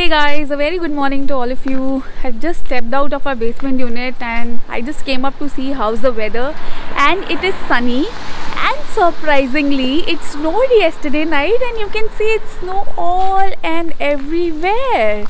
Hey guys, a very good morning to all of you. I've just stepped out of our basement unit and I just came up to see how's the weather, and it is sunny, and surprisingly it snowed yesterday night and you can see it snow all and everywhere.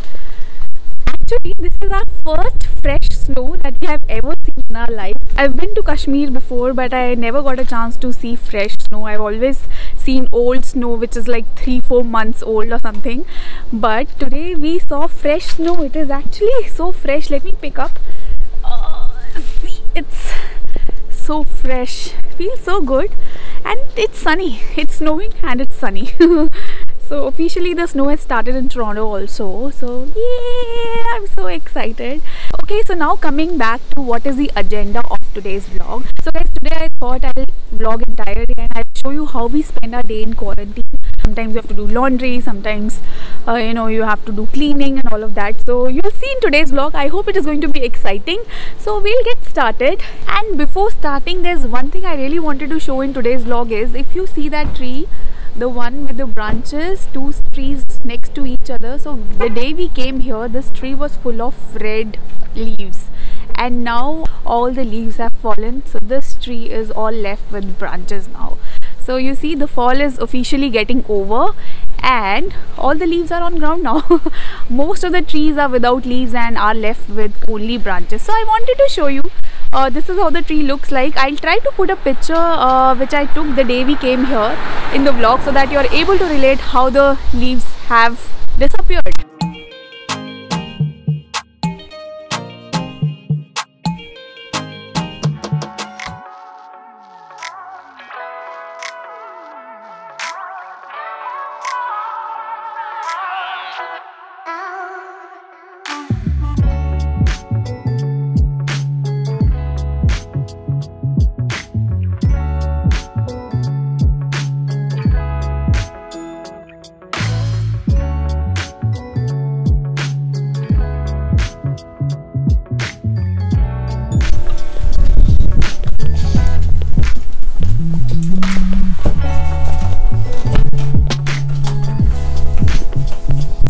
Actually, this is our first fresh snow that we have ever seen in our life. I've been to Kashmir before, but I never got a chance to see fresh snow. I've always seen old snow which is like 3-4 months old or something, but today we saw fresh snow. It is actually so fresh. Let me pick up. See, it's so fresh, feels so good, and it's sunny. It's snowing and it's sunny. So officially the snow has started in Toronto also, so yeah, I'm so excited. Okay, so now coming back to what is the agenda of today's vlog. So guys, today I thought I'll vlog entire day and I'll show you how we spend our day in quarantine. Sometimes you have to do laundry, sometimes you have to do cleaning and all of that. So you'll see in today's vlog. I hope it is going to be exciting. So we'll get started. And before starting, there's one thing I really wanted to show in today's vlog is, if you see that tree, the one with the branches, two trees next to each other. So the day we came here, this tree was full of red leaves, and now all the leaves have fallen, so this tree is all left with branches now. So you see the fall is officially getting over and all the leaves are on ground now. Most of the trees are without leaves and are left with only branches. So I wanted to show you this is how the tree looks like. I'll try to put a picture which I took the day we came here in the vlog, so that you're able to relate how the leaves have disappeared.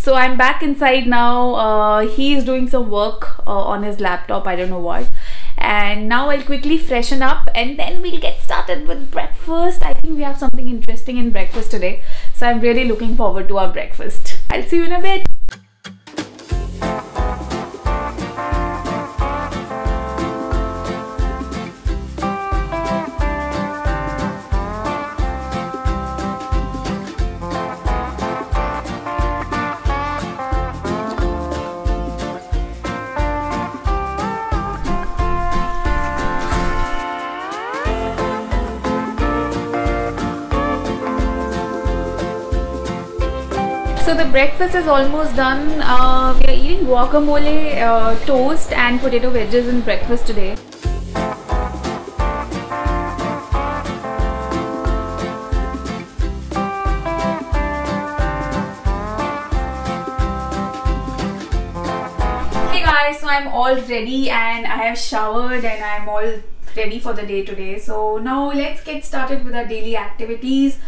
So I'm back inside now. He is doing some work on his laptop, I don't know what. And now I'll quickly freshen up and then we'll get started with breakfast. I think we have something interesting in breakfast today. So I'm really looking forward to our breakfast. I'll see you in a bit. So the breakfast is almost done. We are eating guacamole, toast and potato wedges in breakfast today. Hey guys, so I'm all ready and I have showered and I'm all ready for the day today. So now let's get started with our daily activities.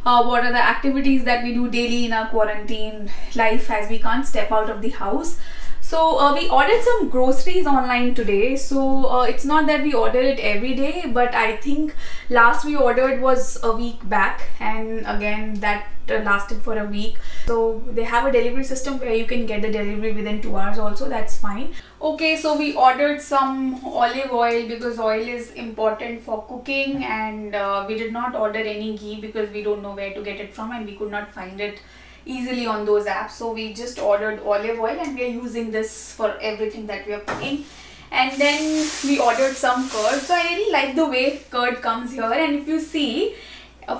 What are the activities that we do daily in our quarantine life, as we can't step out of the house. So we ordered some groceries online today. So it's not that we order it every day, but I think last we ordered was a week back, and again that lasted for a week. So they have a delivery system where you can get the delivery within 2 hours also. That's fine. Okay, so we ordered some olive oil because oil is important for cooking, and we did not order any ghee because we don't know where to get it from and we could not find it easily on those apps. So we just ordered olive oil and we are using this for everything that we are cooking. And then we ordered some curd. So I really like the way curd comes here, and if you see,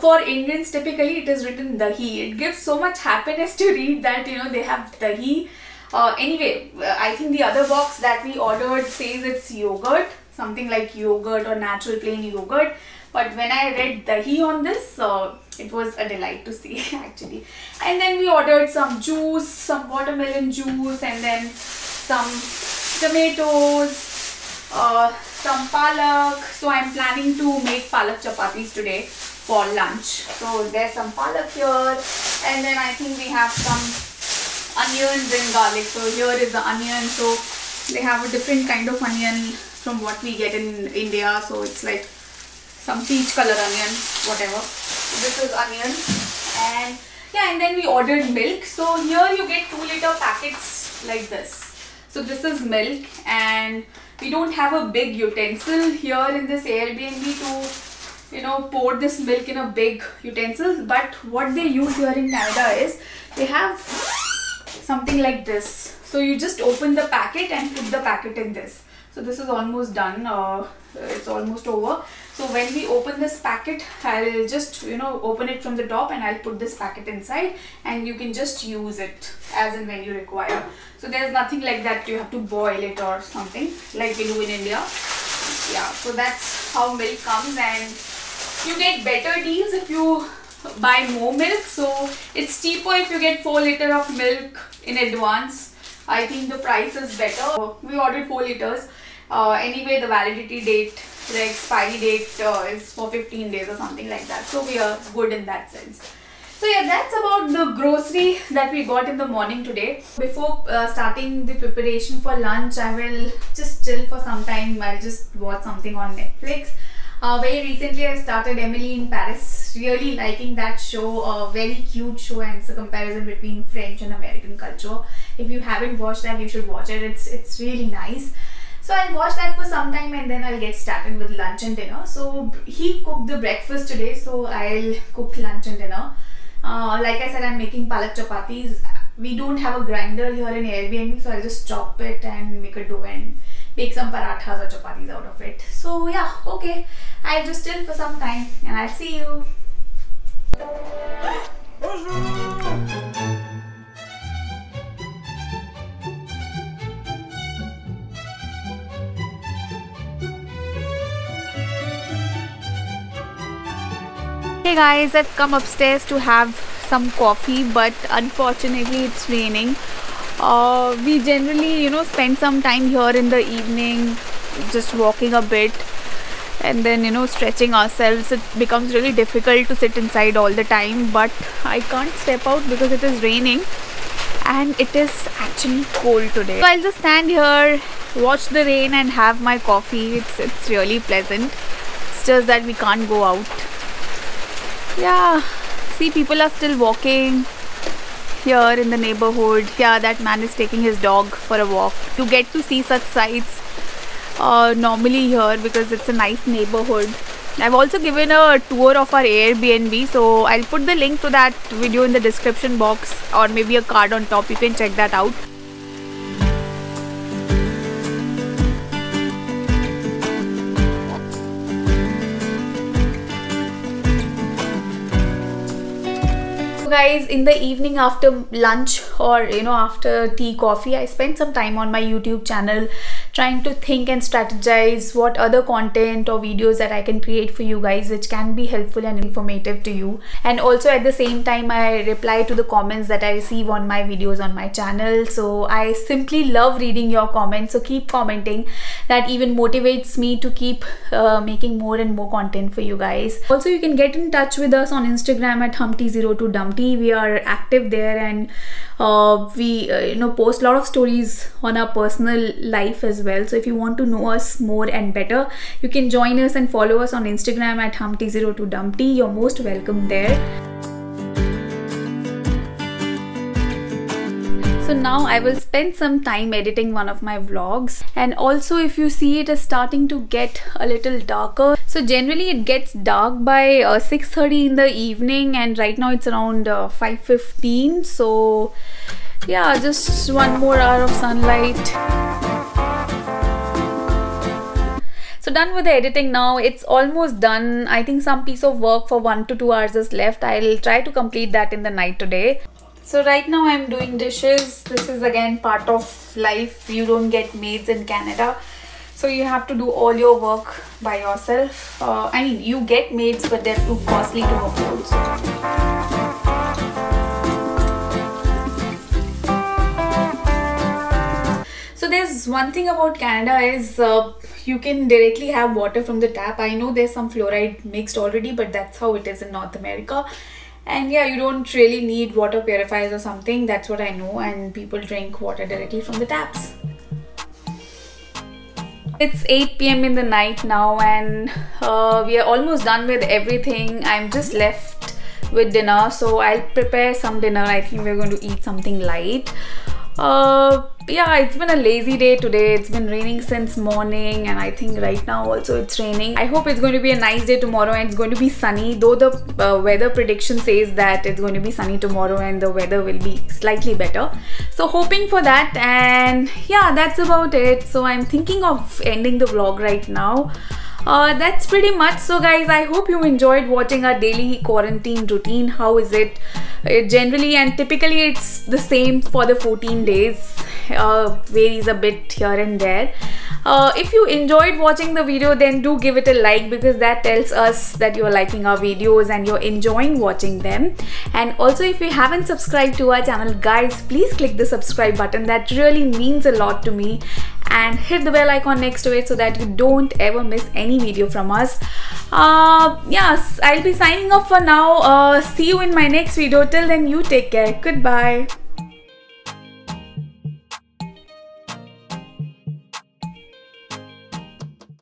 for Indians typically it is written dahi. It gives so much happiness to read that they have dahi. Anyway, I think the other box that we ordered says it's yogurt, something like yogurt or natural plain yogurt. But when I read dahi on this, it was a delight to see actually. And then we ordered some juice, some watermelon juice, and then some tomatoes, some palak. So I'm planning to make palak chapatis today for lunch. So there's some palak here, and then I think we have some onions and garlic. So here is the onion. So they have a different kind of onion from what we get in India. So it's like some peach color onion, whatever. This is onion. And yeah, and then we ordered milk. So here you get 2-liter packets like this. So this is milk, and we don't have a big utensil here in this Airbnb to, you know, pour this milk in a big utensil. But what they use here in Canada is they have something like this. So you just open the packet and put the packet in this. So this is almost done. It's almost over. So when we open this packet, I'll just, you know, open it from the top and I'll put this packet inside, and you can just use it as and when you require. So there's nothing like that you have to boil it or something like we do in India. Yeah, so that's how milk comes, and you get better deals if you buy more milk. So it's cheaper if you get 4 liters of milk in advance. I think the price is better. We ordered 4 liters. Anyway, the validity date, the expiry date is for 15 days or something like that. So we are good in that sense. So yeah, that's about the grocery that we got in the morning today. Before starting the preparation for lunch, I will just chill for some time. I'll just watch something on Netflix. Very recently I started Emily in Paris. Really liking that show. A very cute show, and it's a comparison between French and American culture. If you haven't watched that, you should watch it. It's really nice. So I'll watch that for some time, and then I'll get started with lunch and dinner. So he cooked the breakfast today, so I'll cook lunch and dinner. Like I said, I'm making palak chapatis. We don't have a grinder here in Airbnb, so I'll just chop it and make a dough and make some parathas or chapatis out of it. So yeah, okay. I'll just chill for some time and I'll see you. Hey guys, I've come upstairs to have some coffee, but unfortunately it's raining. We generally, you know, spend some time here in the evening just walking a bit and then, you know, stretching ourselves. It becomes really difficult to sit inside all the time, but I can't step out because it is raining and it is actually cold today. So I'll just stand here, watch the rain and have my coffee. It's really pleasant. It's just that we can't go out. Yeah, see, people are still walking here in the neighborhood. Yeah, that man is taking his dog for a walk. You get to see such sights normally here because it's a nice neighborhood. I've also given a tour of our Airbnb, so I'll put the link to that video in the description box, or maybe a card on top. You can check that out. Guys, in the evening after lunch, or you know, after tea, coffee, I spent some time on my YouTube channel trying to think and strategize what other content or videos that I can create for you guys which can be helpful and informative to you. And also at the same time, I reply to the comments that I receive on my videos on my channel. So I simply love reading your comments, so keep commenting. That even motivates me to keep making more and more content for you guys. Also, you can get in touch with us on Instagram at Humpty02Dumpty. We are active there, and we you know, post a lot of stories on our personal life as well. So if you want to know us more and better, you can join us and follow us on Instagram at Humpty02Dumpty. You're most welcome there. So now I will spend some time editing one of my vlogs, and also if you see, it is starting to get a little darker. So generally it gets dark by 6:30 in the evening, and right now it's around 5:15. So yeah, just one more hour of sunlight. So done with the editing now. It's almost done. I think some piece of work for 1 to 2 hours is left. I'll try to complete that in the night today. So right now I'm doing dishes. This is again part of life. You don't get maids in Canada, so you have to do all your work by yourself. I mean, you get maids, but they're too costly to afford. So there's one thing about Canada is you can directly have water from the tap. I know there's some fluoride mixed already, but that's how it is in North America. And yeah, you don't really need water purifiers or something, that's what I know, and people drink water directly from the taps. It's 8 p.m. in the night now, and we are almost done with everything. I'm just left with dinner, so I'll prepare some dinner. I think we're going to eat something light. Yeah, it's been a lazy day today. It's been raining since morning, and I think right now also it's raining. I hope it's going to be a nice day tomorrow and it's going to be sunny, though the weather prediction says that it's going to be sunny tomorrow and the weather will be slightly better. So hoping for that, and yeah, that's about it. So I'm thinking of ending the vlog right now. That's pretty much. So guys, I hope you enjoyed watching our daily quarantine routine. How is it? Generally and typically it's the same for the 14 days. Varies a bit here and there. If you enjoyed watching the video, then do give it a like, because that tells us that you're liking our videos and you're enjoying watching them. And also, if you haven't subscribed to our channel, guys, please click the subscribe button. That really means a lot to me. And hit the bell icon next to it so that you don't ever miss any video from us. Yes, I'll be signing off for now. See you in my next video. Till then, you take care. Goodbye.